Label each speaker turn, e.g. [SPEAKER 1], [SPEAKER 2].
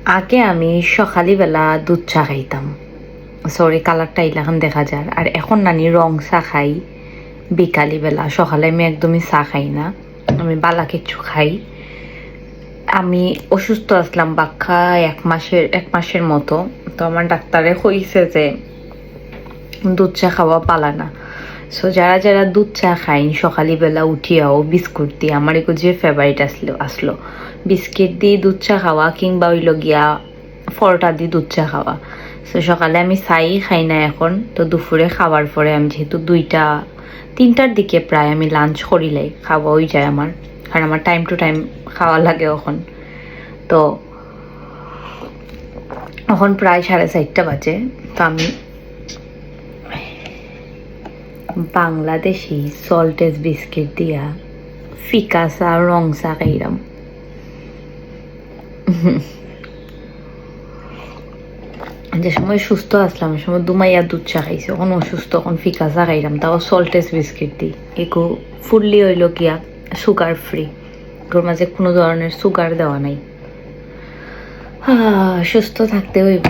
[SPEAKER 1] আগে আমি সকালবেলা দুধ চা খাইতাম, সরি কালারটা ইলাখান দেখা যায়। আর এখন নানি রং চা খাই বিকালিবেলা। সকালে আমি একদমই চা খাই না, আমি বালা কিছু খাই। আমি অসুস্থ আসলাম বাক্কা এক মাসের মতো। তো আমার ডাক্তারে কইছে যে দুধ চা খাওয়া পালা না। সো যারা যারা দুধ চা খাইন সকালবেলা উঠিয়াও বিস্কুট দিয়ে, আমার এগুলো যে ফেভারিট আসলো বিস্কিট দিয়ে দুধ চা খাওয়া, কিংবা হইল গিয়া ফলটা দিয়ে দুধ চা খাওয়া। সো সকালে আমি চাই খাই না এখন। তো দুপুরে খাওয়ার পরে আমি যেহেতু 2টা-3টার দিকে প্রায় আমি লাঞ্চ করিলাই খাওয়া হয়ে যায় আমার, কারণ আমার টাইম টু টাইম খাওয়া লাগে এখন। তো এখন প্রায় 4:30 বাজে। তো আমি বাংলাদেশি সল্টেজ বিস্কিট দিয়া ফিকা চা রং চা খাইলাম। যে সময় সুস্থ আসলাম ওই সময় দুমাইয়া দুধ চা খাইছে, এখন অসুস্থ এখন ফিকা চা খাইলাম, তাও সল্টেজ বিস্কিট দি। এগু ফুললি হইল গিয়া সুগার ফ্রি, ওর মাঝে কোনো ধরনের সুগার দেওয়া নাই। সুস্থ থাকতে হইব।